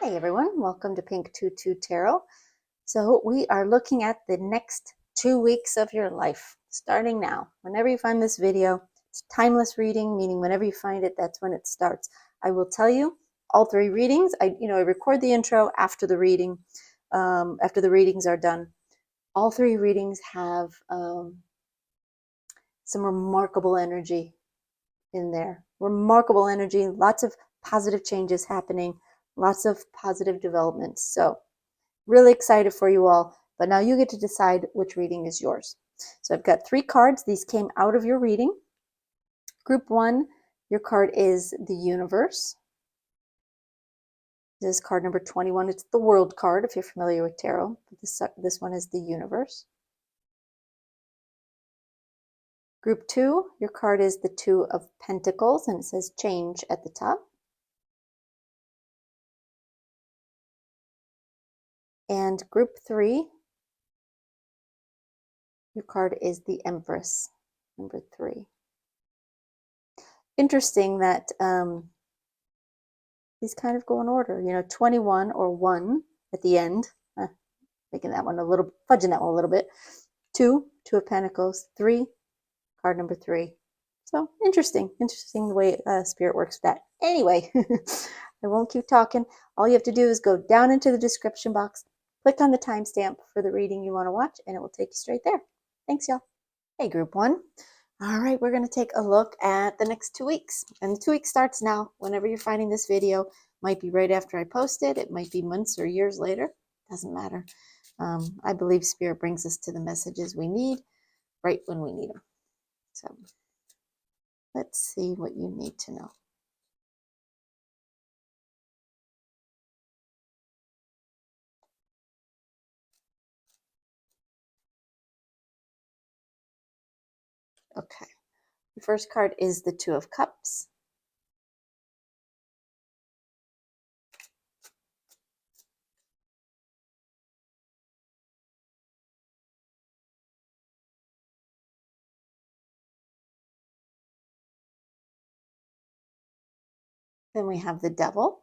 Hi everyone, welcome to Pink Tutu Tarot. So we are looking at the next 2 weeks of your life, starting now. Whenever you find this video, it's timeless reading, meaning whenever you find it, that's when it starts. I will tell you all 3 readings. I record the intro after the reading, after the readings are done. All 3 readings have some remarkable energy in there. Remarkable energy, lots of positive changes happening, lots of positive developments. So really excited for you all, but now you get to decide which reading is yours. So I've got 3 cards. These came out of your reading. Group 1, your card is the Universe. This is card number 21. It's the World card if you're familiar with tarot. This one is the Universe. Group 2, your card is the Two of Pentacles, and it says Change at the top. And group 3, your card is the Empress, number 3. Interesting that these kind of go in order. 21 or 1 at the end, making that one fudging that one a little bit. 2 of Pentacles, 3, card number 3. So interesting the way Spirit works with that. Anyway, I won't keep talking. All you have to do is go down into the description box, click on the timestamp for the reading you want to watch, and it will take you straight there. Thanks, y'all. Hey, group 1. All right, we're going to take a look at the next 2 weeks. And the 2 weeks starts now. Whenever you're finding this video, might be right after I post it. It might be months or years later. Doesn't matter. I believe Spirit brings us to the messages we need right when we need them. So let's see what you need to know. Okay. The first card is the Two of Cups. Then we have the Devil.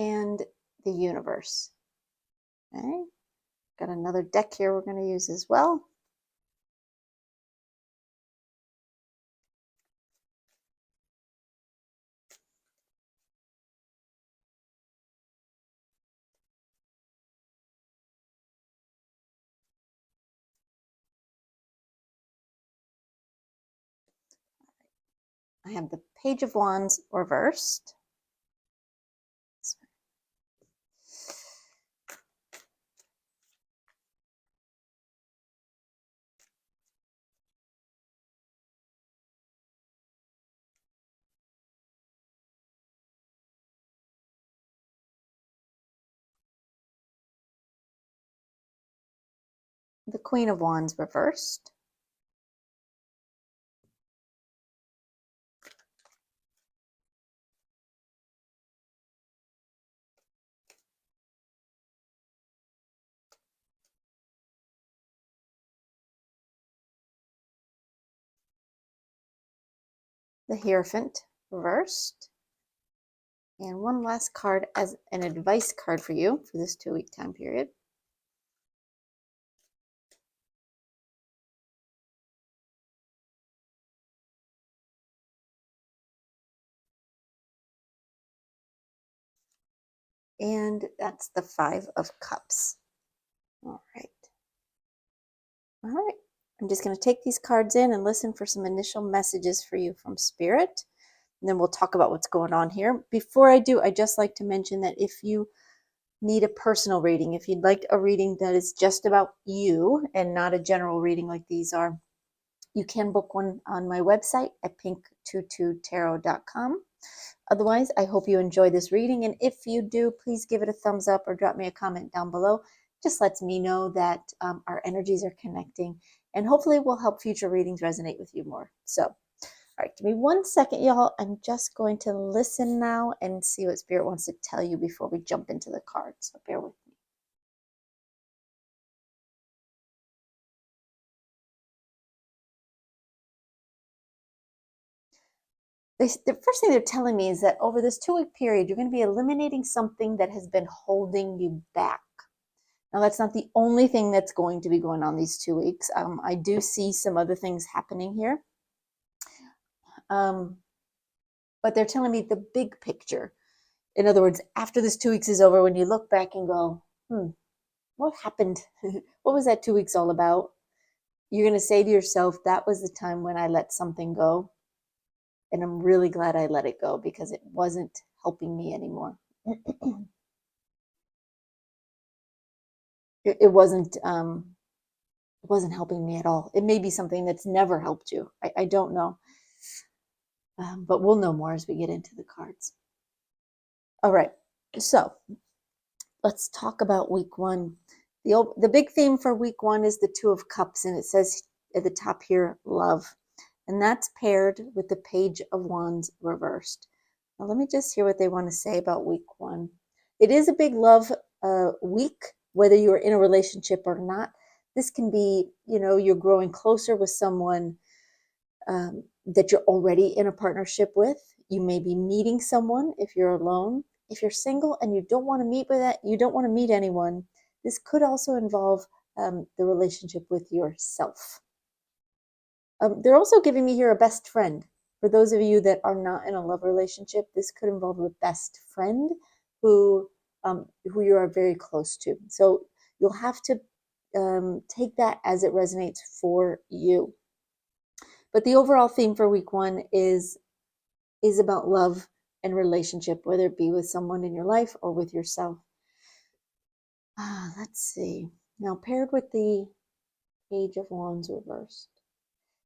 And the Universe. Okay. Got another deck here we're going to use as well. I have the Page of Wands reversed. The Queen of Wands reversed. The Hierophant reversed. And one last card as an advice card for you for this 2-week time period. And that's the Five of Cups. All right. All right. I'm just going to take these cards in and listen for some initial messages for you from Spirit. And then we'll talk about what's going on here. Before I do, I'd just like to mention that if you need a personal reading, if you'd like a reading that is just about you and not a general reading like these are, you can book one on my website at pinktututarot.com. Otherwise, I hope you enjoy this reading. And if you do, please give it a thumbs up or drop me a comment down below. Just lets me know that our energies are connecting, and hopefully will help future readings resonate with you more. So All right, give me 1 second, y'all. I'm just going to listen now and see what Spirit wants to tell you before we jump into the cards. So bear with me. The first thing they're telling me is that over this 2-week period, you're going to be eliminating something that has been holding you back. Now, that's not the only thing that's going to be going on these 2 weeks. I do see some other things happening here. But they're telling me the big picture. In other words, after this 2 weeks is over, when you look back and go, what happened? What was that 2 weeks all about? You're going to say to yourself, that was the time when I let something go. And I'm really glad I let it go because it wasn't helping me anymore. It wasn't helping me at all. It may be something that's never helped you. I don't know. But we'll know more as we get into the cards. All right. So let's talk about week 1. The big theme for week 1 is the 2 of Cups, and it says at the top here, love. And that's paired with the Page of Wands reversed. Now, let me just hear what they want to say about week 1. It is a big love week, whether you're in a relationship or not. This can be, you're growing closer with someone that you're already in a partnership with. You may be meeting someone if you're alone. If you're single and you don't want to meet anyone, this could also involve the relationship with yourself. They're also giving me here a best friend. For those of you that are not in a love relationship, this could involve a best friend who you are very close to. So you'll have to take that as it resonates for you. But the overall theme for week 1 is about love and relationship, whether it be with someone in your life or with yourself. Let's see. Now, paired with the Page of Wands reversed,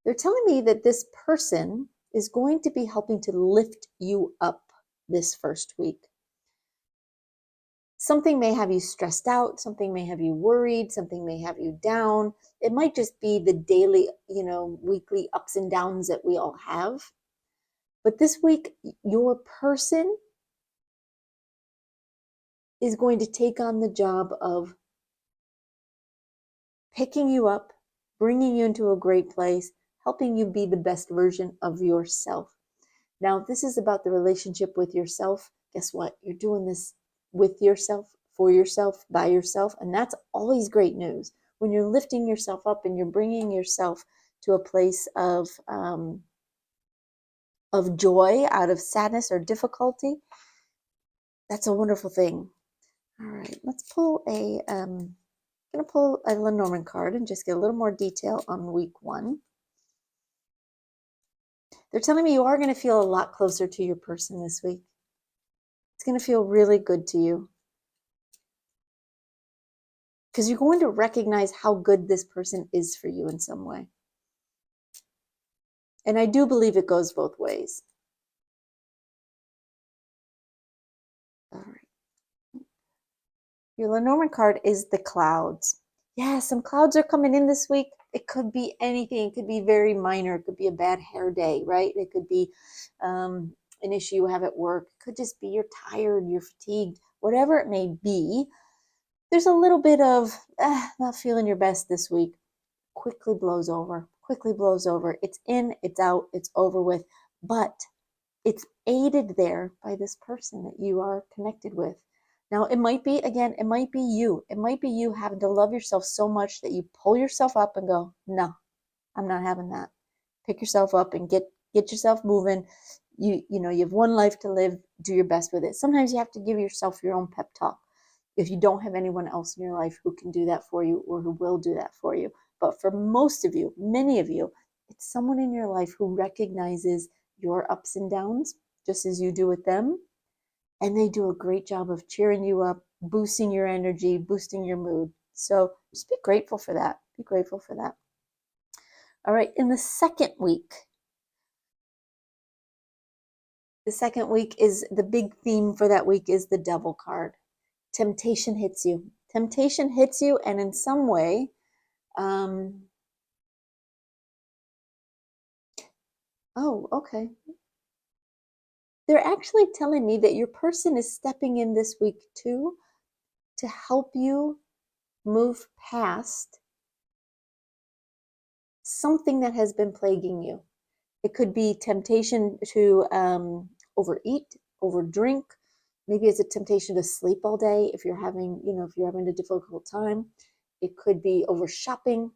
they're telling me that this person is going to be helping to lift you up this first week. Something may have you stressed out, something may have you worried, something may have you down. It might just be the daily, weekly ups and downs that we all have. But this week, your person is going to take on the job of picking you up, bringing you into a great place, helping you be the best version of yourself. Now, if this is about the relationship with yourself, guess what? You're doing this with yourself, for yourself, by yourself, and that's always great news. When you're lifting yourself up and you're bringing yourself to a place of joy out of sadness or difficulty, that's a wonderful thing. All right, let's pull I'm going to pull a Lenormand card and just get a little more detail on week 1. They're telling me you are going to feel a lot closer to your person this week. It's going to feel really good to you because you're going to recognize how good this person is for you in some way. And I do believe it goes both ways. All right. Your Lenormand card is the clouds. Yeah, some clouds are coming in this week. It could be anything. It could be very minor. It could be a bad hair day, right? It could be an issue you have at work. It could just be you're tired, you're fatigued, whatever it may be. There's a little bit of not feeling your best this week. Quickly blows over. It's in, it's out, it's over with. But it's aided there by this person that you are connected with. Now, it might be you. It might be you having to love yourself so much that you pull yourself up and go, no, I'm not having that. Pick yourself up and get yourself moving. You have one life to live. Do your best with it. Sometimes you have to give yourself your own pep talk if you don't have anyone else in your life who can do that for you or who will do that for you. But for most of you, many of you, it's someone in your life who recognizes your ups and downs just as you do with them. And they do a great job of cheering you up, boosting your energy, boosting your mood. So just be grateful for that. Be grateful for that. All right, in the second week is the big theme for that week is the Devil card. Temptation hits you. Temptation hits you, and in some way, Oh, okay. They're actually telling me that your person is stepping in this week too to help you move past something that has been plaguing you. It could be temptation to overeat, overdrink. Maybe it's a temptation to sleep all day if you're having, if you're having a difficult time. It could be over shopping.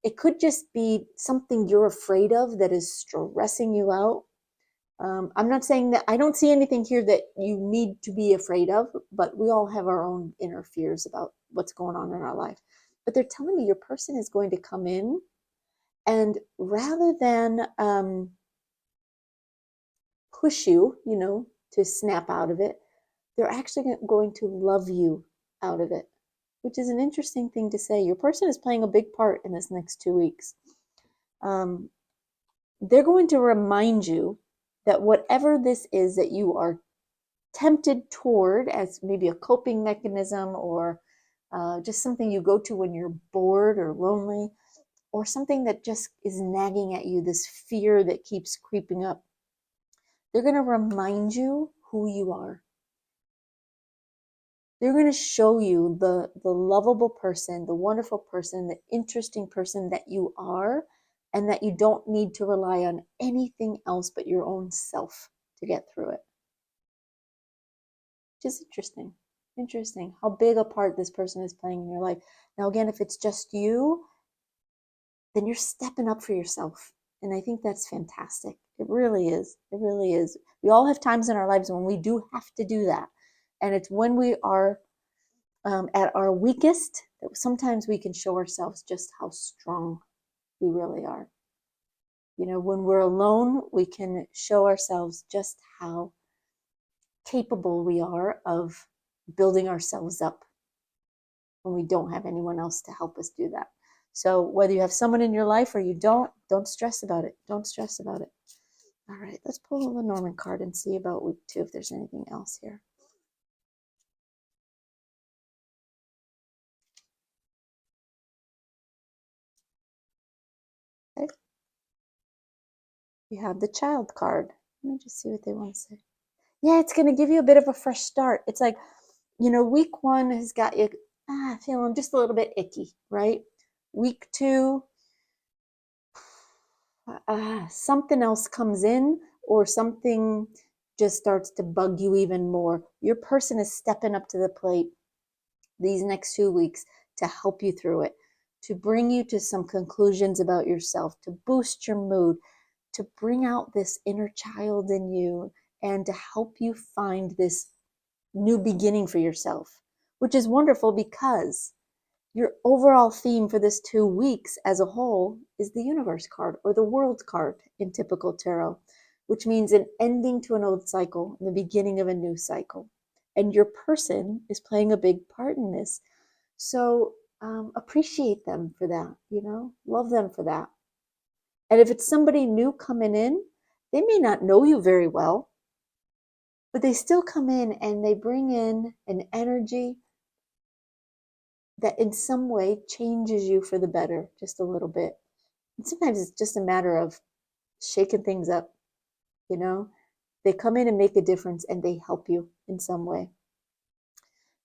It could just be something you're afraid of that is stressing you out. I'm not saying that I don't see anything here that you need to be afraid of, but we all have our own inner fears about what's going on in our life. But they're telling me your person is going to come in, and rather than push you, to snap out of it, they're actually going to love you out of it, which is an interesting thing to say. Your person is playing a big part in this next 2 weeks. Um, they're going to remind you that whatever this is that you are tempted toward as maybe a coping mechanism or just something you go to when you're bored or lonely, or something that just is nagging at you, this fear that keeps creeping up, they're going to remind you who you are. They're going to show you the lovable person, the wonderful person, the interesting person that you are, and that you don't need to rely on anything else but your own self to get through it. Just interesting. Interesting how big a part this person is playing in your life. Now, again, if it's just you, then you're stepping up for yourself. And I think that's fantastic. It really is. It really is. We all have times in our lives when we do have to do that. And it's when we are at our weakest that sometimes we can show ourselves just how strong we really are. When we're alone, we can show ourselves just how capable we are of building ourselves up when we don't have anyone else to help us do that. So whether you have someone in your life or you don't stress about it. Don't stress about it. All right, let's pull the Lenormand card and see about week 2 if there's anything else here. Okay. You have the Child card. Let me just see what they want to say. Yeah, it's going to give you a bit of a fresh start. It's like, week 1 has got you feeling just a little bit icky, right? Week 2, something else comes in or something just starts to bug you even more. Your person is stepping up to the plate these next 2 weeks to help you through it, to bring you to some conclusions about yourself, to boost your mood, to bring out this inner child in you, and to help you find this new beginning for yourself, which is wonderful because your overall theme for this 2 weeks as a whole is the Universe card or the World card in typical tarot, which means an ending to an old cycle and the beginning of a new cycle. And your person is playing a big part in this. So appreciate them for that, love them for that. And if it's somebody new coming in, they may not know you very well, but they still come in and they bring in an energy that in some way changes you for the better just a little bit. And sometimes it's just a matter of shaking things up, you know? They come in and make a difference and they help you in some way.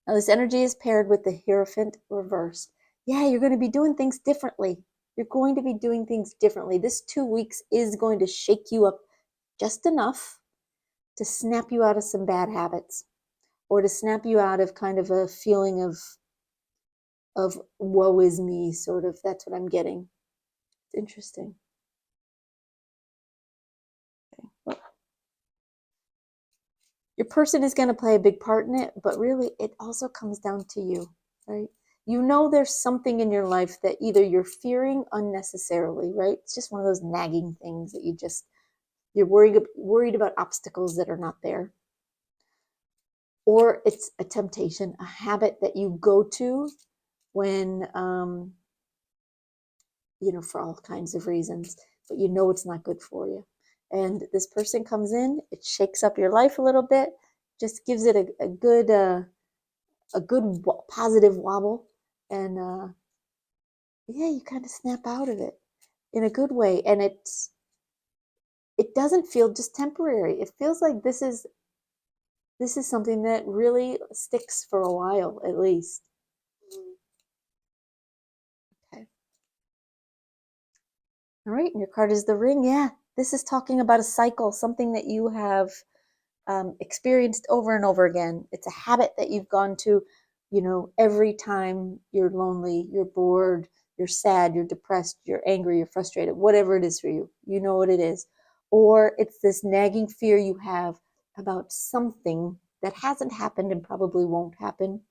Now, this energy is paired with the Hierophant reversed. Yeah, you're going to be doing things differently. You're going to be doing things differently. This 2 weeks is going to shake you up just enough to snap you out of some bad habits or to snap you out of kind of a feeling of woe is me, sort of. That's what I'm getting. It's interesting. Okay. Well, your person is going to play a big part in it, but really it also comes down to you, right? There's something in your life that either you're fearing unnecessarily, right? It's just one of those nagging things that you're worried about obstacles that are not there. Or it's a temptation, a habit that you go to when for all kinds of reasons, but it's not good for you. And this person comes in, it shakes up your life a little bit, just gives it a good positive wobble, and yeah, you kind of snap out of it in a good way. And it doesn't feel just temporary. It feels like this is something that really sticks for a while, at least. Okay. All right, and your card is the Ring. Yeah, this is talking about a cycle, something that you have experienced over and over again. It's a habit that you've gone to, every time you're lonely, you're bored, you're sad, you're depressed, you're angry, you're frustrated, whatever it is for you, you know what it is. Or it's this nagging fear you have about something that hasn't happened and probably won't happen,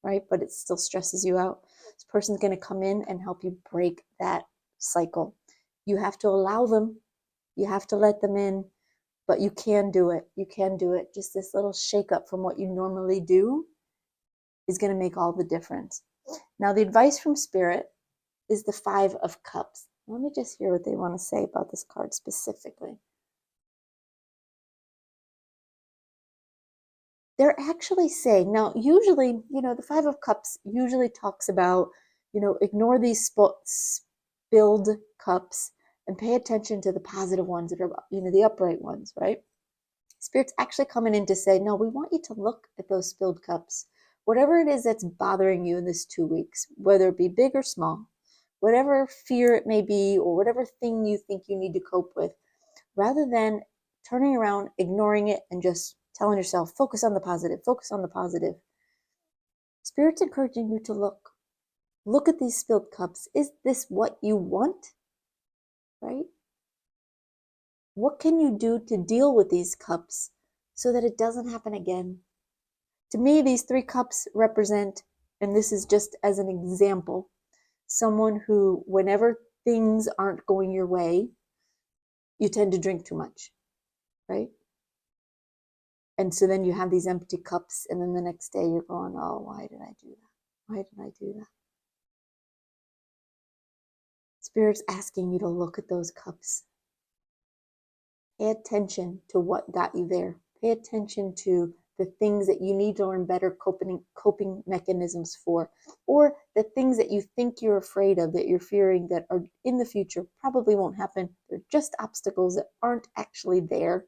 right? But it still stresses you out. This person's going to come in and help you break that cycle. You have to allow them, you have to let them in, but you can do it. You can do it. Just this little shake up from what you normally do is going to make all the difference. Now, the advice from Spirit is the Five of Cups. Let me just hear what they want to say about this card specifically. They're actually saying, now, usually, the Five of Cups usually talks about, ignore these spilled cups and pay attention to the positive ones that are, the upright ones, right? Spirit's actually coming in to say, no, we want you to look at those spilled cups. Whatever it is that's bothering you in this 2 weeks, whether it be big or small, whatever fear it may be, or whatever thing you think you need to cope with, rather than turning around, ignoring it, and just telling yourself, focus on the positive, focus on the positive. Spirit's encouraging you to look. Look at these spilled cups. Is this what you want? Right? What can you do to deal with these cups so that it doesn't happen again? To me, these 3 cups represent, and this is just as an example, someone who, whenever things aren't going your way, you tend to drink too much, right? And so then you have these empty cups, and then the next day you're going, oh, why did I do that? Why did I do that? Spirit's asking you to look at those cups. Pay attention to what got you there. Pay attention to the things that you need to learn better coping mechanisms for, or the things that you think you're afraid of, that you're fearing, that are in the future, probably won't happen. They're just obstacles that aren't actually there.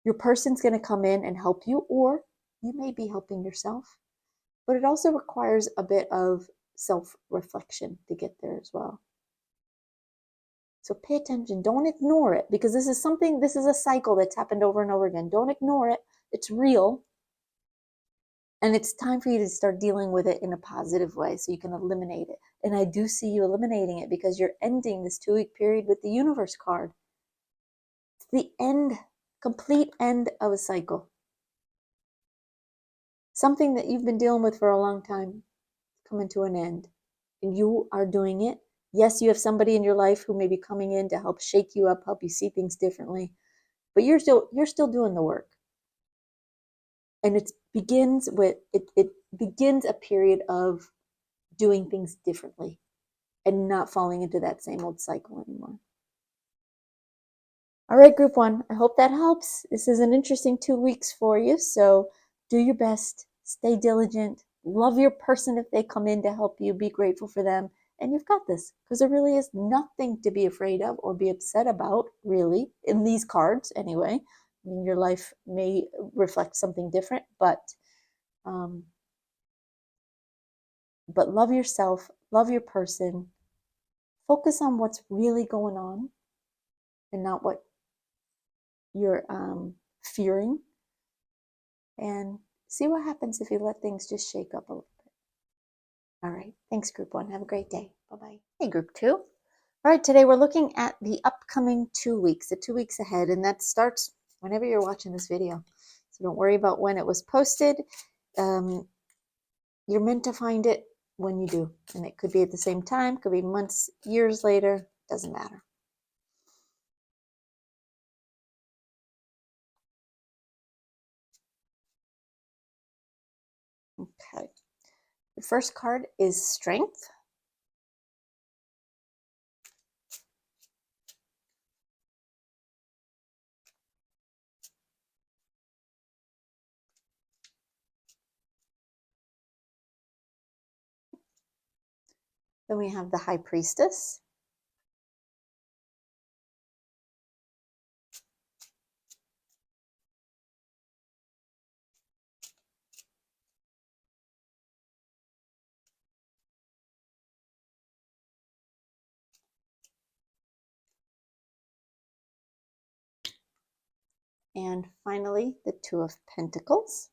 Your person's going to come in and help you, or you may be helping yourself. But it also requires a bit of self-reflection to get there as well. So pay attention. Don't ignore it, because this is a cycle that's happened over and over again. Don't ignore it. It's real. And it's time for you to start dealing with it in a positive way so you can eliminate it. And I do see you eliminating it, because you're ending this 2-week period with the Universe card. It's the end, complete end of a cycle. Something that you've been dealing with for a long time coming to an end. And you are doing it. Yes, you have somebody in your life who may be coming in to help shake you up, help you see things differently, but you're still doing the work. And it begins a period of doing things differently and not falling into that same old cycle anymore. All right, group 1, I hope that helps. This is an interesting 2 weeks for you, so do your best, stay diligent, love your person if they come in to help you, be grateful for them, and you've got this, because there really is nothing to be afraid of or be upset about, really, in these cards anyway. I mean, your life may reflect something different, but love yourself, love your person, focus on what's really going on and not what you're fearing, and see what happens if you let things just shake up a little bit. All right. Thanks, group 1. Have a great day. Bye-bye. Hey, group 2. All right. Today we're looking at the upcoming 2 weeks, the 2 weeks ahead, and that starts whenever you're watching this video. So don't worry about when it was posted. You're meant to find it when you do. And it could be at the same time, could be months, years later, doesn't matter. Okay. The first card is Strength. Then we have the High Priestess. And finally, the Two of Pentacles.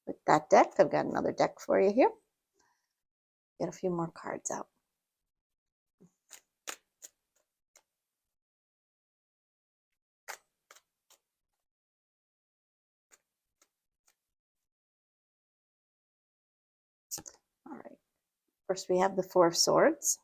With that deck, I've got another deck for you here. Get a few more cards out. All right. First, we have the Four of Swords.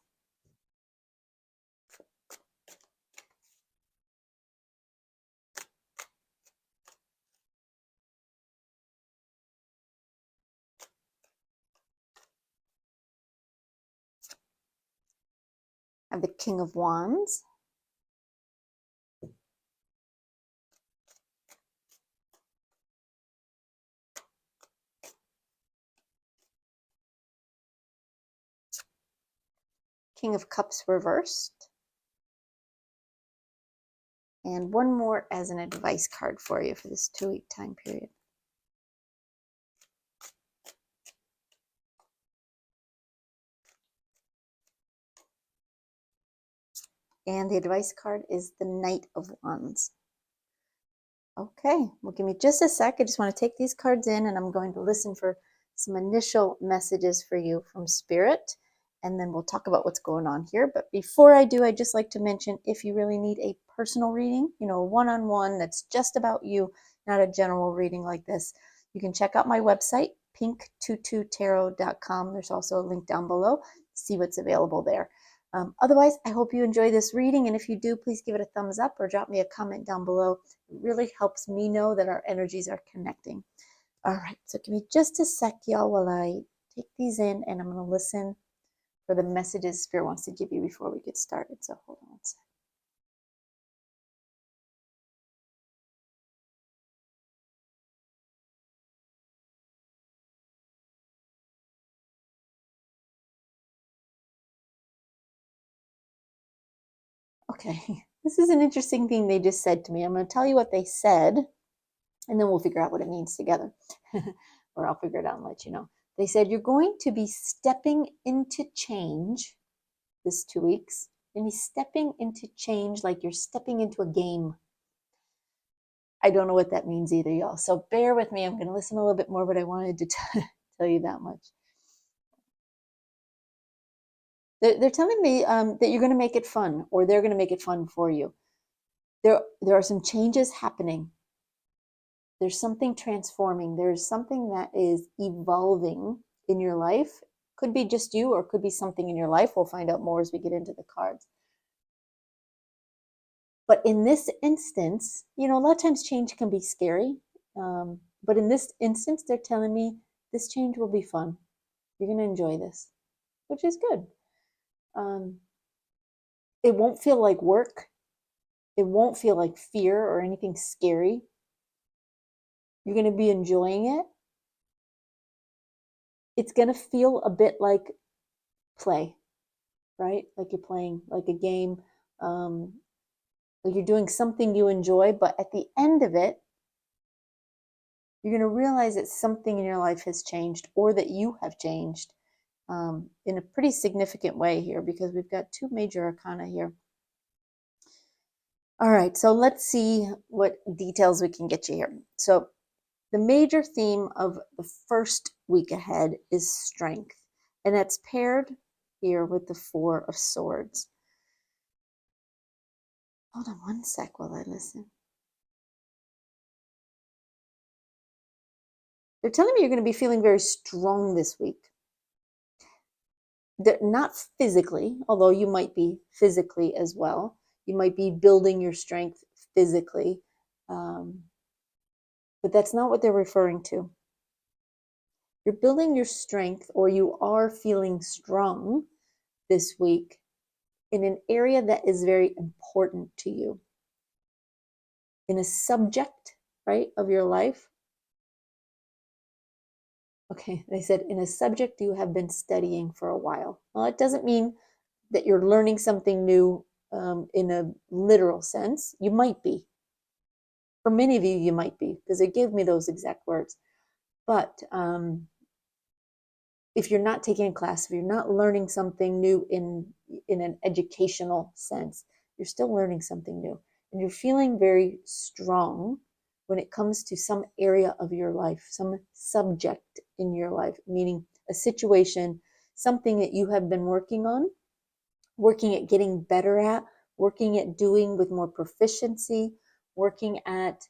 I have the King of Wands. King of Cups reversed. And one more as an advice card for you for this 2-week time period. And the advice card is the Knight of Wands. Okay, well, give me just a sec. I just want to take these cards in and I'm going to listen for some initial messages for you from Spirit. And then we'll talk about what's going on here. But before I do, I'd just like to mention if you really need a personal reading, you know, a one-on-one that's just about you, not a general reading like this, you can check out my website, pink22tarot.com. There's also a link down below. See what's available there. Otherwise, I hope you enjoy this reading. And if you do, please give it a thumbs up or drop me a comment down below. It really helps me know that our energies are connecting. All right, so give me just a sec, y'all, while I take these in and I'm going to listen for the messages Spirit wants to give you before we get started. So hold on one sec. Okay, this is an interesting thing they just said to me. I'm going to tell you what they said, and then we'll figure out what it means together. Or I'll figure it out and let you know. They said, you're going to be stepping into change this 2 weeks. You're going to be stepping into change like you're stepping into a game. I don't know what that means either, y'all. So bear with me. I'm going to listen a little bit more, but I wanted to tell you that much. They're telling me that you're going to make it fun, or they're going to make it fun for you. There are some changes happening. There's something transforming. There's something that is evolving in your life. Could be just you, or could be something in your life. We'll find out more as we get into the cards. But in this instance, you know, a lot of times change can be scary. But in this instance, they're telling me this change will be fun. You're going to enjoy this, which is good. It won't feel like work. It won't feel like fear or anything scary. You're going to be enjoying it. It's going to feel a bit like play, right? Like you're playing like a game, like you're doing something you enjoy, but at the end of it, you're going to realize that something in your life has changed, or that you have changed in a pretty significant way here, because we've got 2 major arcana here. All right, so let's see what details we can get you here. So the major theme of the first week ahead is strength, and that's paired here with the Four of Swords. Hold on one sec while I listen. They're telling me you're going to be feeling very strong this week. Not physically, although you might be physically as well. You might be building your strength physically, but that's not what they're referring to. You're building your strength, or you are feeling strong this week in an area that is very important to you, in a subject, right, of your life. Okay, they said in a subject you have been studying for a while. Well, it doesn't mean that you're learning something new in a literal sense. You might be. For many of you, you might be, because they gave me those exact words. But if you're not taking a class, if you're not learning something new in an educational sense, you're still learning something new. And you're feeling very strong when it comes to some area of your life, some subject in your life, meaning a situation, something that you have been working on, working at getting better at, working at doing with more proficiency, working at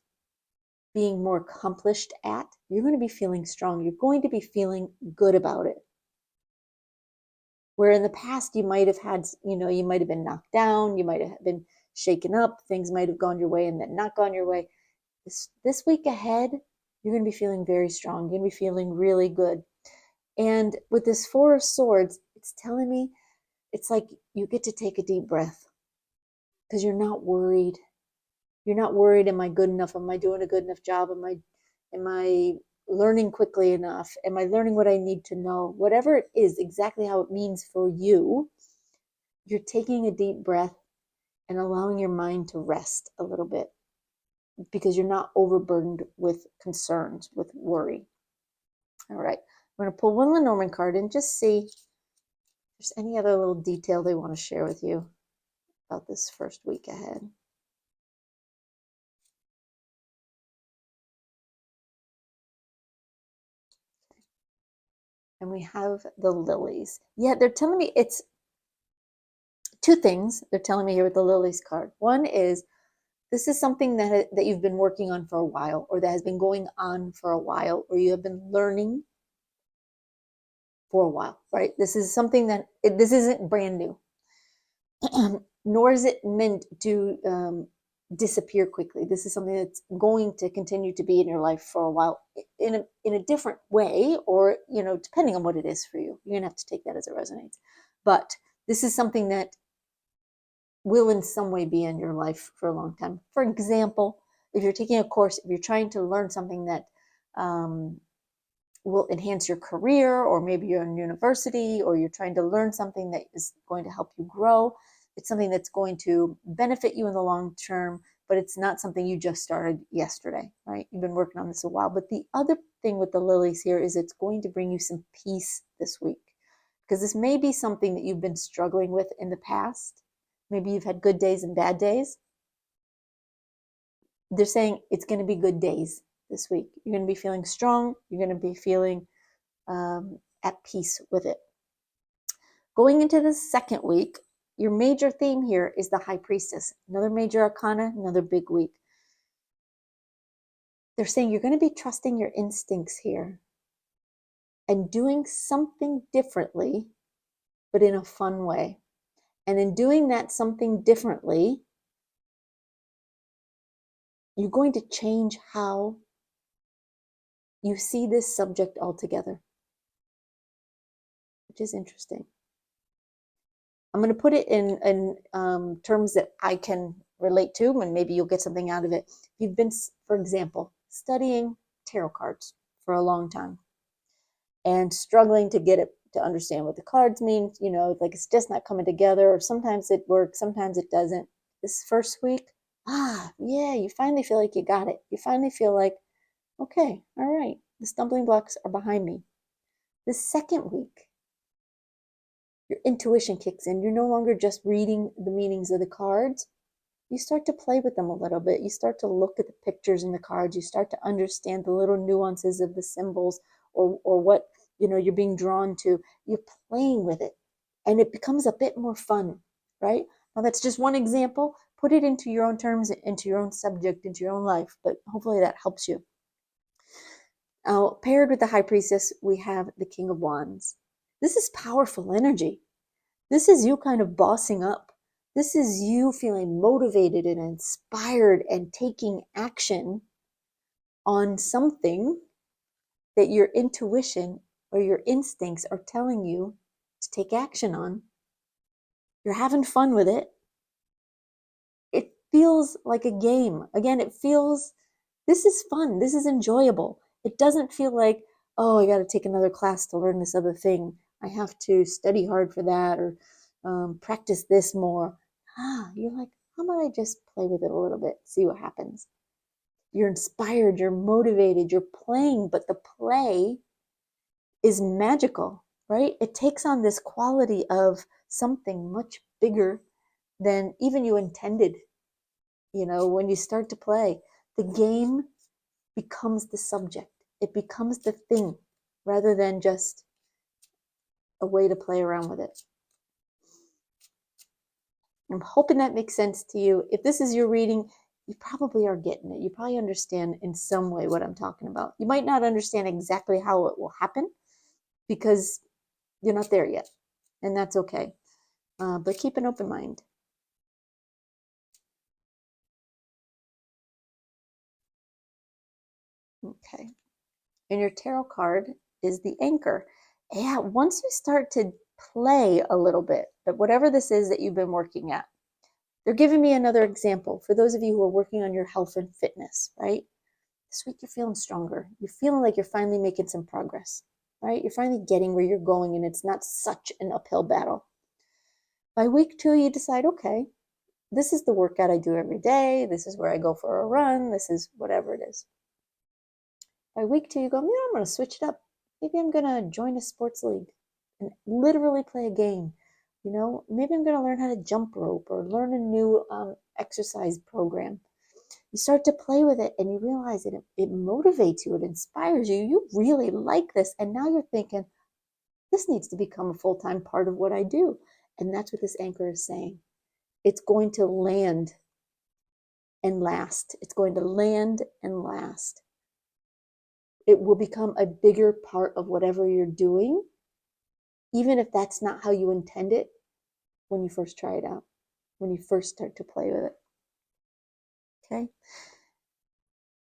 being more accomplished at, you're going to be feeling strong. You're going to be feeling good about it. Where in the past you might have had, you might have been knocked down, you might have been shaken up, things might have gone your way and then not gone your way. This week ahead, you're going to be feeling very strong. You're going to be feeling really good. And with this Four of Swords, it's telling me it's like you get to take a deep breath because you're not worried. You're not worried, am I good enough? Am I doing a good enough job? Am I learning quickly enough? Am I learning what I need to know? Whatever it is, exactly how it means for you, you're taking a deep breath and allowing your mind to rest a little bit because you're not overburdened with concerns, with worry. All right, I'm going to pull one Lenormand card and just see if there's any other little detail they want to share with you about this first week ahead. And we have the lilies. Yeah, they're telling me it's two things they're telling me here with the lilies card. One is this is something that you've been working on for a while, or that has been going on for a while, or you have been learning for a while, right? This is something that this isn't brand new, nor is it meant to disappear quickly. This is something that's going to continue to be in your life for a while in a different way, or depending on what it is for you. You're gonna have to take that as it resonates. But this is something that will in some way be in your life for a long time. For example, if you're taking a course, if you're trying to learn something that will enhance your career, or maybe you're in university, or you're trying to learn something that is going to help you grow, it's something that's going to benefit you in the long term, but it's not something you just started yesterday, right? You've been working on this a while. But the other thing with the lilies here is it's going to bring you some peace this week, because this may be something that you've been struggling with in the past. Maybe you've had good days and bad days. They're saying it's going to be good days this week. You're going to be feeling strong. You're going to be feeling at peace with it. Going into the second week, your major theme here is the High Priestess. Another major arcana, another big week. They're saying you're going to be trusting your instincts here and doing something differently, but in a fun way. And in doing that something differently, you're going to change how you see this subject altogether, which is interesting. I'm going to put it in terms that I can relate to, and maybe you'll get something out of it. If you've been, for example, studying tarot cards for a long time and struggling to get it to understand what the cards mean, like it's just not coming together, or sometimes it works, sometimes it doesn't. This first week, yeah, you finally feel like you got it. You finally feel like, okay, all right, the stumbling blocks are behind me. The second week, your intuition kicks in. You're no longer just reading the meanings of the cards. You start to play with them a little bit. You start to look at the pictures in the cards. You start to understand the little nuances of the symbols, or what you're being drawn to. You're playing with it, and it becomes a bit more fun, right? Now that's just one example. Put it into your own terms, into your own subject, into your own life, but hopefully that helps you. Now, paired with the High Priestess, we have the King of Wands. This is powerful energy. This is you kind of bossing up. This is you feeling motivated and inspired and taking action on something that your intuition or your instincts are telling you to take action on. You're having fun with it. It feels like a game. Again, this is fun. This is enjoyable. It doesn't feel like, oh, I got to take another class to learn this other thing. I have to study hard for that, or practice this more. You're like, how about I just play with it a little bit, see what happens? You're inspired, you're motivated, you're playing, but the play is magical, right? It takes on this quality of something much bigger than even you intended. When you start to play, the game becomes the subject. It becomes the thing rather than just a way to play around with it. I'm hoping that makes sense to you. If this is your reading, you probably are getting it. You probably understand in some way what I'm talking about. You might not understand exactly how it will happen because you're not there yet, and that's okay. But keep an open mind. Okay. And your tarot card is the anchor. Yeah, once you start to play a little bit at whatever this is that you've been working at, they're giving me another example for those of you who are working on your health and fitness, right? This week you're feeling stronger. You're feeling like you're finally making some progress, right? You're finally getting where you're going and it's not such an uphill battle. By week 2, you decide, okay, this is the workout I do every day. This is where I go for a run. This is whatever it is. By week 2, you go, I'm going to switch it up. Maybe I'm going to join a sports league and literally play a game. Maybe I'm going to learn how to jump rope or learn a new exercise program. You start to play with it and you realize it motivates you, it inspires you. You really like this. And now you're thinking, this needs to become a full-time part of what I do. And that's what this anchor is saying. It's going to land and last. It's going to land and last. It will become a bigger part of whatever you're doing, even if that's not how you intend it when you first try it out, when you first start to play with it. Okay?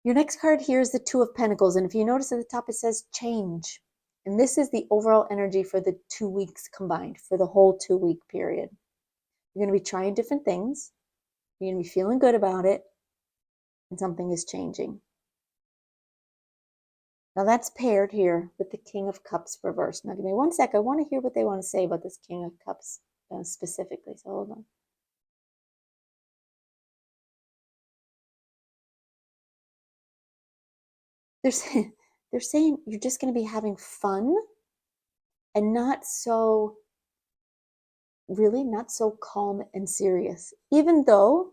Your next card here is the Two of Pentacles. And if you notice at the top, it says change. And this is the overall energy for the 2 weeks combined, for the whole 2-week period. You're going to be trying different things. You're going to be feeling good about it. And something is changing. Now that's paired here with the King of Cups reversed. Now give me 1 sec. I want to hear what they want to say about this King of Cups specifically. So hold on. They're saying you're just going to be having fun and not so calm and serious. Even though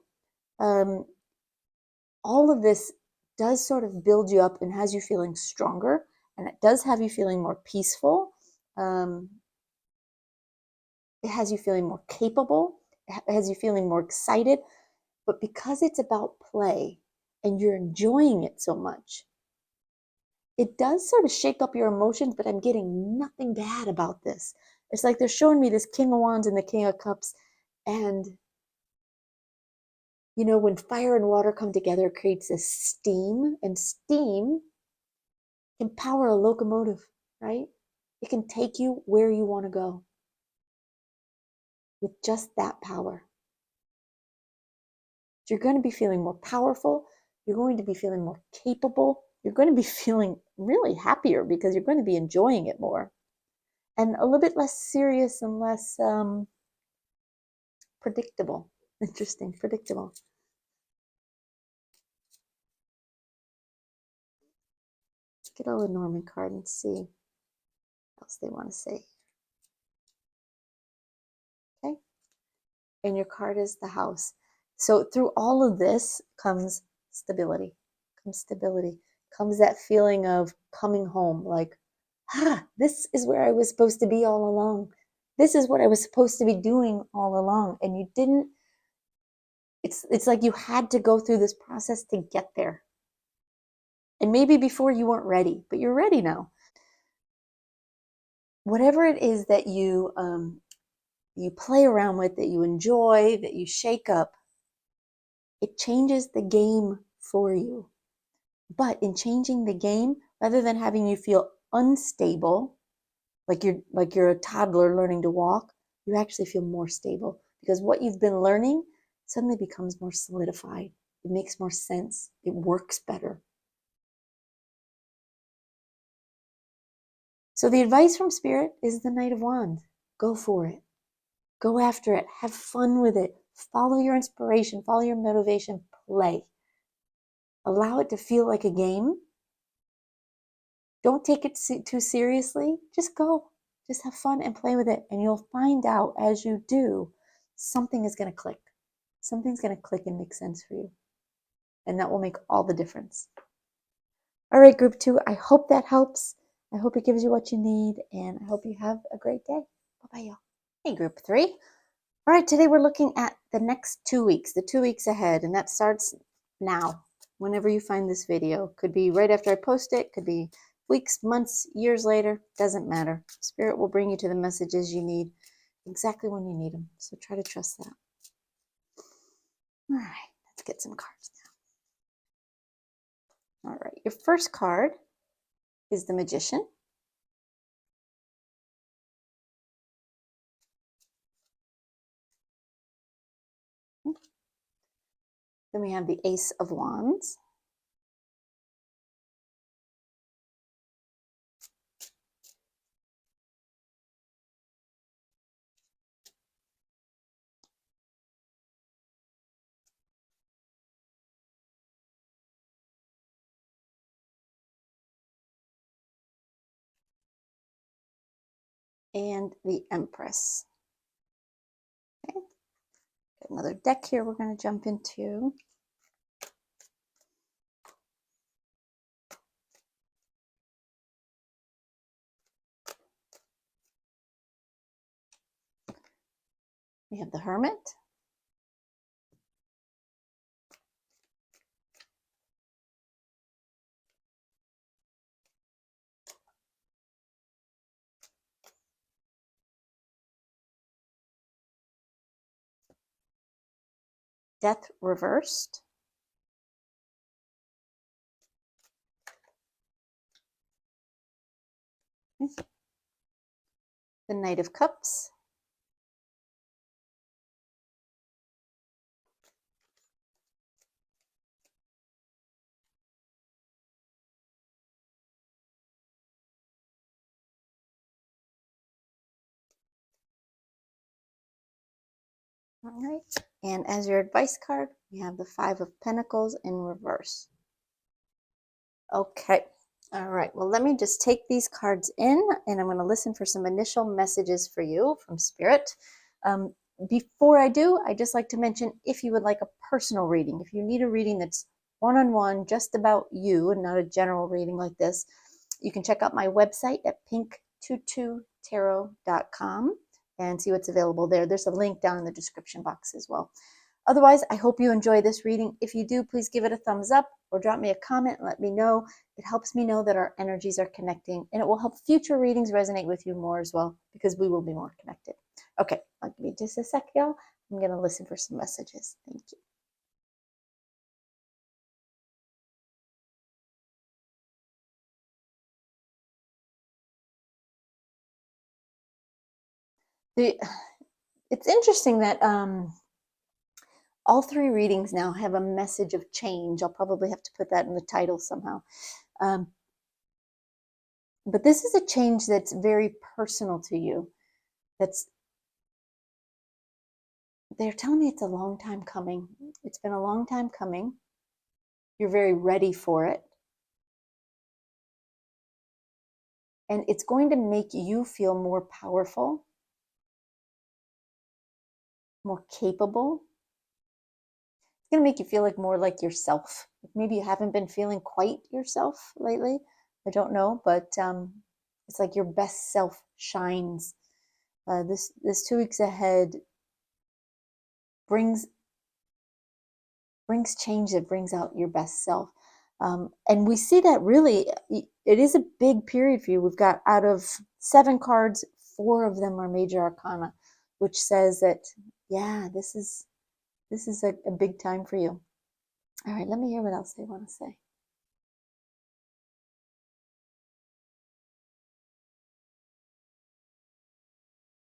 all of this does sort of build you up and has you feeling stronger, and it does have you feeling more peaceful. It has you feeling more capable. It has you feeling more excited. But because it's about play and you're enjoying it so much, it does sort of shake up your emotions, but I'm getting nothing bad about this. It's like they're showing me this King of Wands and the King of Cups. And, when fire and water come together, it creates this steam. And steam can power a locomotive, right? It can take you where you want to go with just that power. So you're going to be feeling more powerful. You're going to be feeling more capable. You're going to be feeling really happier because you're going to be enjoying it more. And a little bit less serious and less predictable. Interesting, predictable. Let's get a Lenormand card and see what else they want to say. Okay. And your card is the House. So through all of this comes stability. Comes that feeling of coming home, like, this is where I was supposed to be all along. This is what I was supposed to be doing all along. And you didn't, it's like you had to go through this process to get there. And maybe before you weren't ready, but you're ready now. Whatever it is that you play around with, that you enjoy, that you shake up, it changes the game for you. But in changing the game, rather than having you feel unstable, like you're a toddler learning to walk, you actually feel more stable because what you've been learning suddenly becomes more solidified. It makes more sense. It works better. So the advice from Spirit is the Knight of Wands. Go for it. Go after it. Have fun with it. Follow your inspiration. Follow your motivation. Play. Allow it to feel like a game. Don't take it too seriously. Just go. Just have fun and play with it. And you'll find out as you do, something is going to click. Something's going to click and make sense for you. And that will make all the difference. All right, group 2, I hope that helps. I hope it gives you what you need, and I hope you have a great day. Bye-bye, y'all. Hey, group 3. All right, today we're looking at the next 2 weeks, the 2 weeks ahead, and that starts now, whenever you find this video. Could be right after I post it, could be weeks, months, years later, doesn't matter. Spirit will bring you to the messages you need exactly when you need them, so try to trust that. All right, let's get some cards now. All right, your first card is the Magician. Then we have the Ace of Wands. And the Empress. Okay. Got another deck here we're going to jump into. We have the Hermit. Death reversed. Okay. The Knight of Cups. All right. And as your advice card, we have the Five of Pentacles in reverse. Okay. All right. Well, let me just take these cards in, and I'm going to listen for some initial messages for you from Spirit. Before I do, I just like to mention, if you would like a personal reading, if you need a reading that's one-on-one, just about you and not a general reading like this, you can check out my website at pink22tarot.com and see what's available there. There's a link down in the description box as well. Otherwise, I hope you enjoy this reading. If you do, please give it a thumbs up or drop me a comment and let me know. It helps me know that our energies are connecting, and it will help future readings resonate with you more as well, because we will be more connected. Okay, I'll give me just a sec, y'all. I'm going to listen for some messages. Thank you. It's interesting that all 3 readings now have a message of change. I'll probably have to put that in the title somehow. But this is a change that's very personal to you. They're telling me it's a long time coming. It's been a long time coming. You're very ready for it. And it's going to make you feel more powerful, more capable. It's going to make you feel like more like yourself. Maybe you haven't been feeling quite yourself lately. I don't know, but it's like your best self shines. This 2 weeks ahead brings change that brings out your best self. And we see that really, it is a big period for you. We've got, out of 7 cards, 4 of them are major arcana, which says that, yeah, this is a big time for you. All right, let me hear what else they want to say.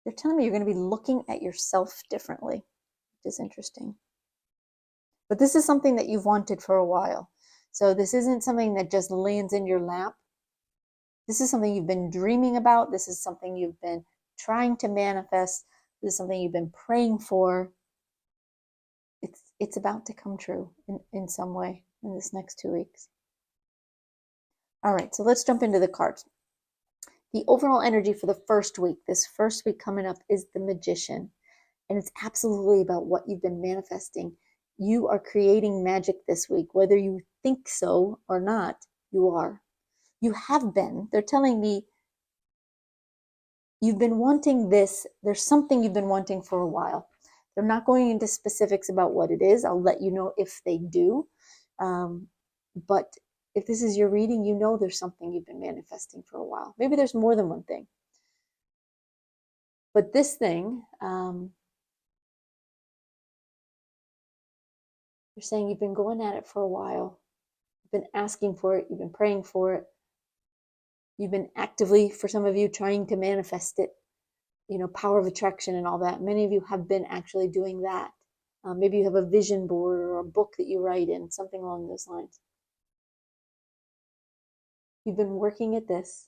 They're telling me you're going to be looking at yourself differently, which is interesting. But this is something that you've wanted for a while. So this isn't something that just lands in your lap. This is something you've been dreaming about. This is something you've been trying to manifest. This is something you've been praying for. It's about to come true in some way in this next 2 weeks. All right, so let's jump into the cards. The overall energy for the first week, this first week coming up, is the Magician. And it's absolutely about what you've been manifesting. You are creating magic this week, whether you think so or not. You are. You have been. They're telling me you've been wanting this. There's something you've been wanting for a while. They're not going into specifics about what it is. I'll let you know if they do. But if this is your reading, you know there's something you've been manifesting for a while. Maybe there's more than one thing. But this thing, you're saying you've been going at it for a while. You've been asking for it. You've been praying for it. You've been actively, for some of you, trying to manifest it. You know, power of attraction and all that. Many of you have been actually doing that. Maybe you have a vision board or a book that you write in, something along those lines. You've been working at this,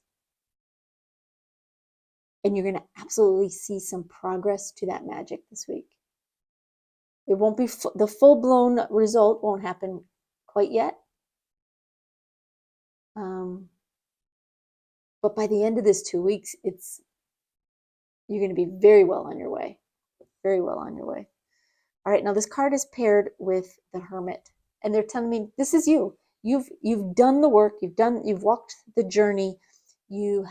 and you're going to absolutely see some progress to that magic this week. It won't be the full-blown result won't happen quite yet. But by the end of this 2 weeks, you're going to be very well on your way. Very well on your way. All right, now this card is paired with the Hermit, and they're telling me this is you. You've done the work. You've walked the journey. You've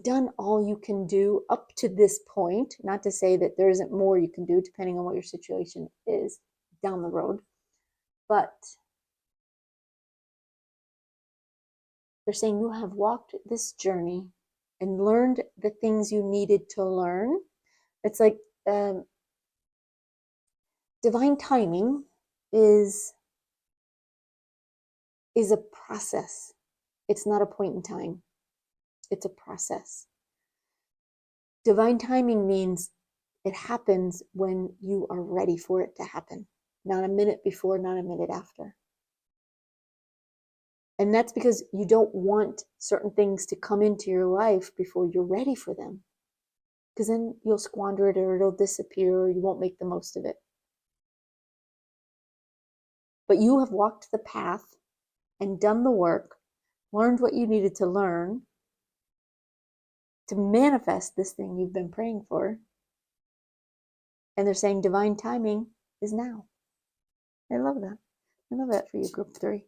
done all you can do up to this point. Not to say that there isn't more you can do, depending on what your situation is down the road. But they're saying you have walked this journey and learned the things you needed to learn. It's like divine timing is a process. It's not a point in time. It's a process. Divine timing means it happens when you are ready for it to happen. Not a minute before, not a minute after. And that's because you don't want certain things to come into your life before you're ready for them. Because then you'll squander it, or it'll disappear, or you won't make the most of it. But you have walked the path and done the work, learned what you needed to learn to manifest this thing you've been praying for. And they're saying divine timing is now. I love that. I love that for you, group 3.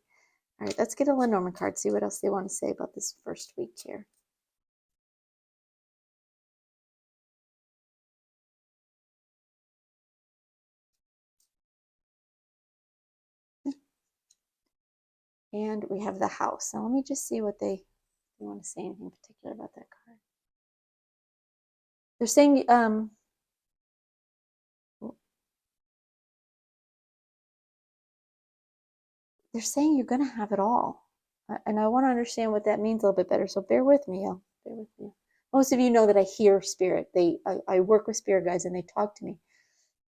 All right, let's get a Lenormand card, see what else they want to say about this first week here. And we have the House. Now let me just see what they want to say anything particular about that card. They're saying you're going to have it all. And I want to understand what that means a little bit better. So bear with me, y'all. Bear with me. Most of you know that I hear spirit. I work with spirit guides, and they talk to me.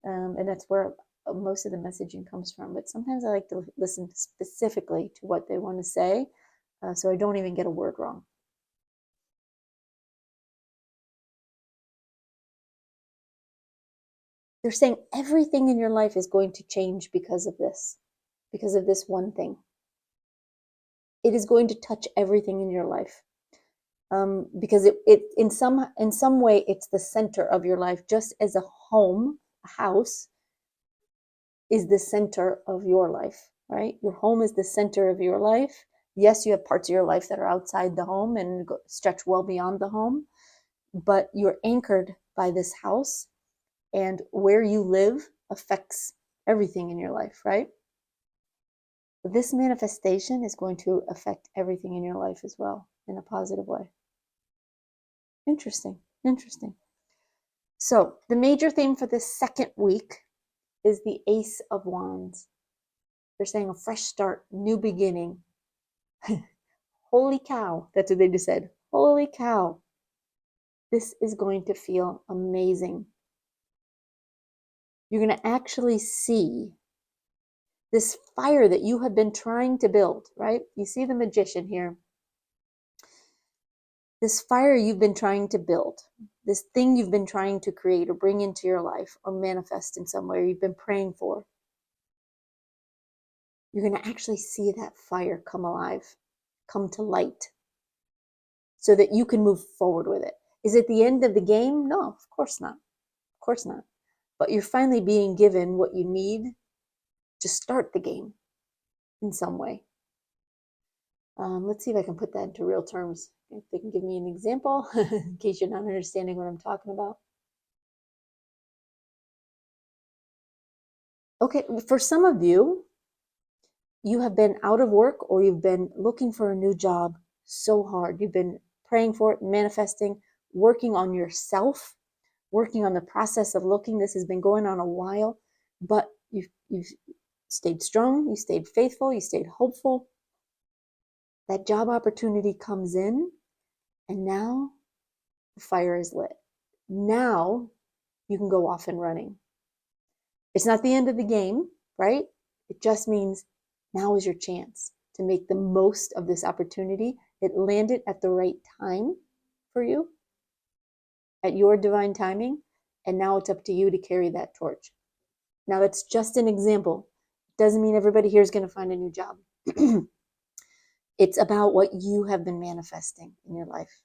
And that's where most of the messaging comes from. But sometimes I like to listen specifically to what they want to say, so I don't even get a word wrong. They're saying everything in your life is going to change because of this one thing. It is going to touch everything in your life. Because it in some way it's the center of your life, just as a home, a house is the center of your life, right? Your home is the center of your life. Yes, you have parts of your life that are outside the home and stretch well beyond the home, but you're anchored by this house, and where you live affects everything in your life, right? This manifestation is going to affect everything in your life as well, in a positive way. Interesting. So the major theme for this second week is the Ace of Wands. They're saying a fresh start, new beginning. Holy cow. That's what they just said. Holy cow. This is going to feel amazing. You're going to actually see this fire that you have been trying to build, right? You see the Magician here. This fire you've been trying to build, this thing you've been trying to create or bring into your life or manifest in some way, or you've been praying for. You're going to actually see that fire come alive, come to light, so that you can move forward with it. Is it the end of the game? No, of course not. Of course not. But you're finally being given what you need to start the game in some way. Let's see if I can put that into real terms. If they can give me an example, in case you're not understanding what I'm talking about. Okay, for some of you, you have been out of work or you've been looking for a new job so hard. You've been praying for it, manifesting, working on yourself, working on the process of looking. This has been going on a while, but you've stayed strong, you stayed faithful, you stayed hopeful. That job opportunity comes in, and now the fire is lit. Now you can go off and running. It's not the end of the game, right? It just means now is your chance to make the most of this opportunity. It landed at the right time for you, at your divine timing, and now it's up to you to carry that torch. Now, that's just an example. It doesn't mean everybody here is going to find a new job. It's about what you have been manifesting in your life.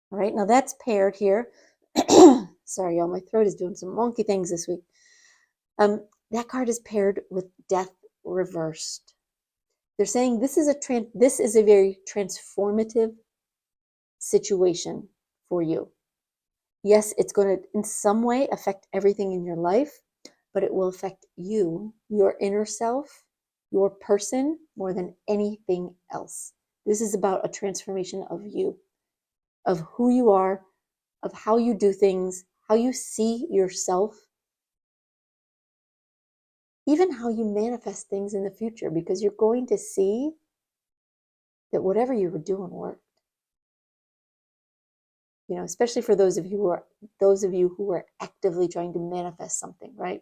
All right, now that's paired here. Sorry, y'all, my throat is doing some wonky things this week. That card is paired with death reversed. They're saying this is a very transformative situation for you. Yes, it's going to in some way affect everything in your life, but it will affect you, your inner self, your person more than anything else. This is about a transformation of you, of who you are, of how you do things, how you see yourself, even how you manifest things in the future, because you're going to see that whatever you were doing worked. You know, especially for those of you who are actively trying to manifest something, right?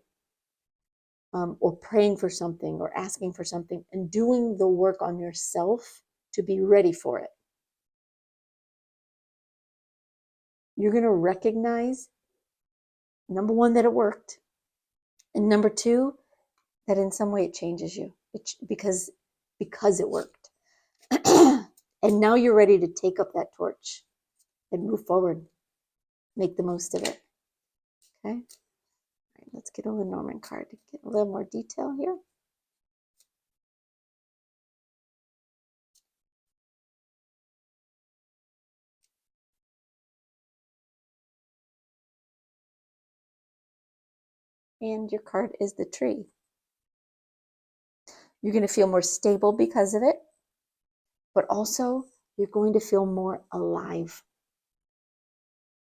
Or praying for something or asking for something and doing the work on yourself to be ready for it. You're going to recognize, number one, that it worked. And number two, that in some way it changes you because it worked. And now you're ready to take up that torch and move forward. Make the most of it. Okay? All right, let's get a Lenormand card to get a little more detail here. And your card is the Tree. You're going to feel more stable because of it, but also you're going to feel more alive.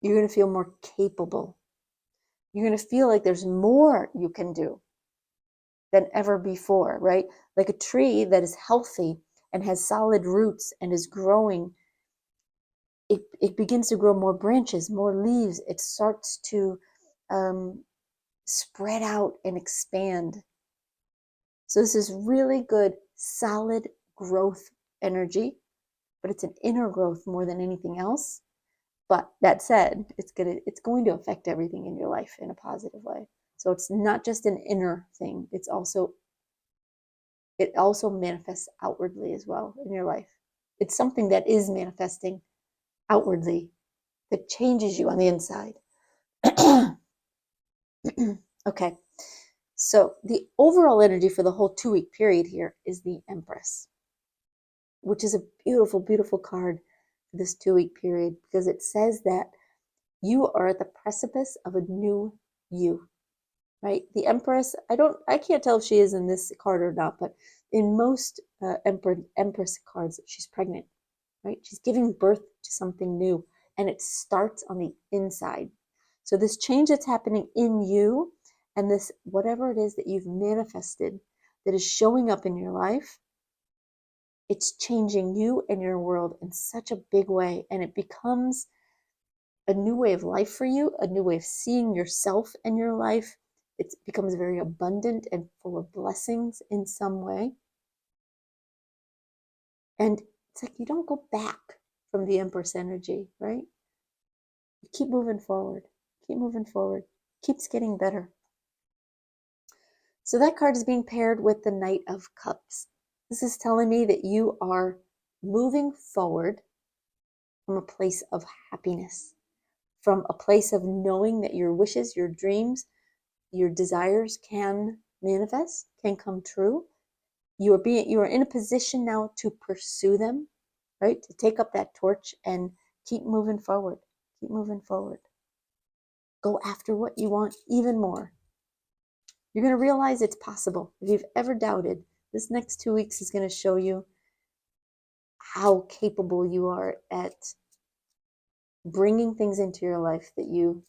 You're going to feel more capable. You're going to feel like there's more you can do than ever before, right? Like a tree that is healthy and has solid roots and is growing, it begins to grow more branches, more leaves. It starts to spread out and expand. So this is really good, solid growth energy, but it's an inner growth more than anything else. But that said, it's going to affect everything in your life in a positive way. So it's not just an inner thing. It also manifests outwardly as well in your life. It's something that is manifesting outwardly that changes you on the inside. Okay. So the overall energy for the whole 2-week period here is the Empress, which is a beautiful, beautiful card for this 2-week period because it says that you are at the precipice of a new you, right? The Empress, I can't tell if she is in this card or not, but in most Empress cards, she's pregnant, right? She's giving birth to something new, and it starts on the inside. So this change that's happening in you, and this whatever it is that you've manifested that is showing up in your life, it's changing you and your world in such a big way, and it becomes a new way of life for you, a new way of seeing yourself and your life. It becomes very abundant and full of blessings in some way. And it's like you don't go back from the Empress energy, right? You keep moving forward, keeps getting better. So that card is being paired with the Knight of Cups. This is telling me that you are moving forward from a place of happiness, from a place of knowing that your wishes, your dreams, your desires can manifest, can come true. you are in a position now to pursue them, right? To take up that torch and keep moving forward. Keep moving forward. Go after what you want even more. You're going to realize it's possible. If you've ever doubted, this next 2 weeks is going to show you how capable you are at bringing things into your life that you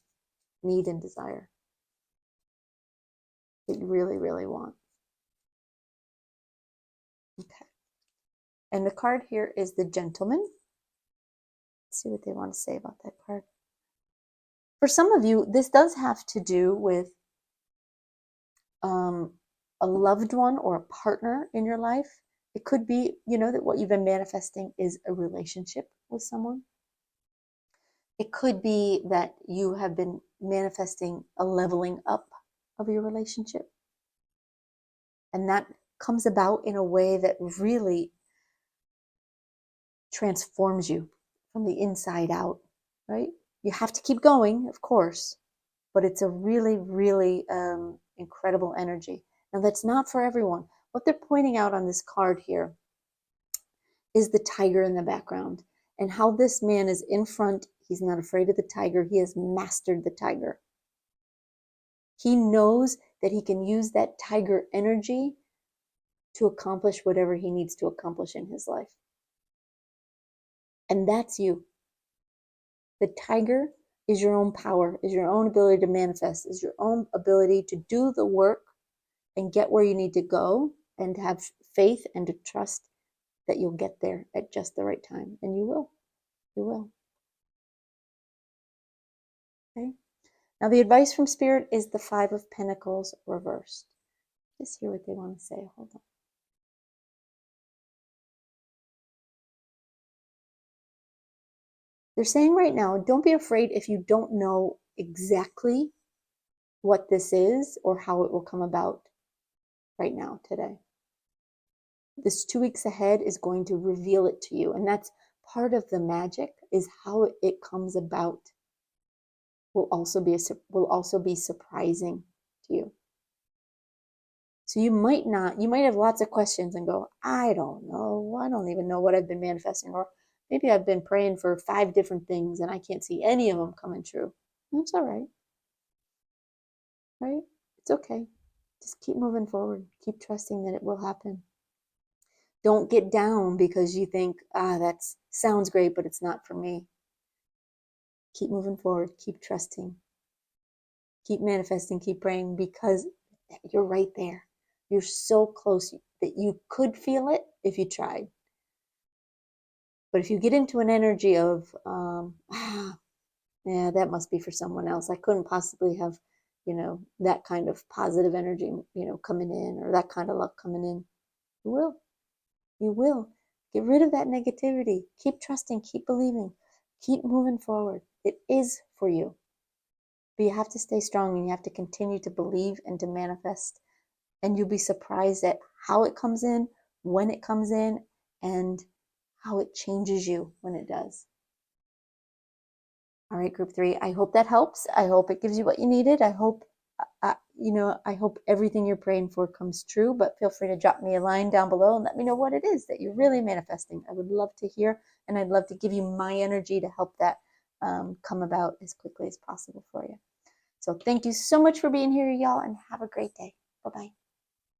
need and desire, that you really, really want. Okay. And the card here is the Gentleman. Let's see what they want to say about that card. For some of you, this does have to do with a loved one or a partner in your life. It could be, that what you've been manifesting is a relationship with someone. It could be that you have been manifesting a leveling up of your relationship. And that comes about in a way that really transforms you from the inside out, right? You have to keep going, of course, but it's a really, really incredible energy. Now, that's not for everyone. What they're pointing out on this card here is the tiger in the background and how this man is in front. He's not afraid of the tiger. He has mastered the tiger. He knows that he can use that tiger energy to accomplish whatever he needs to accomplish in his life. And that's you. The tiger is your own power, is your own ability to manifest, is your own ability to do the work and get where you need to go, and to have faith and to trust that you'll get there at just the right time. And you will. You will. Okay. Now, the advice from Spirit is the Five of Pentacles reversed. Just hear what they want to say. Hold on. They're saying right now, don't be afraid if you don't know exactly what this is or how it will come about right now, today. This 2 weeks ahead is going to reveal it to you. And that's part of the magic, is how it comes about will also be surprising to you. So you might have lots of questions and go, I don't know. I don't even know what I've been manifesting. Or maybe I've been praying for 5 different things and I can't see any of them coming true. That's all right. Right? It's okay. Just keep moving forward. Keep trusting that it will happen. Don't get down because you think, that sounds great, but it's not for me. Keep moving forward. Keep trusting. Keep manifesting. Keep praying, because you're right there. You're so close that you could feel it if you tried. But if you get into an energy of, yeah, that must be for someone else. I couldn't possibly have, that kind of positive energy, coming in, or that kind of luck coming in. You will. You will. Get rid of that negativity. Keep trusting. Keep believing. Keep moving forward. It is for you. But you have to stay strong, and you have to continue to believe and to manifest. And you'll be surprised at how it comes in, when it comes in, and how it changes you when it does. All right, group 3, I hope that helps. I hope it gives you what you needed. I hope, I hope everything you're praying for comes true, but feel free to drop me a line down below and let me know what it is that you're really manifesting. I would love to hear, and I'd love to give you my energy to help that come about as quickly as possible for you. So thank you so much for being here, y'all, and have a great day. Bye-bye.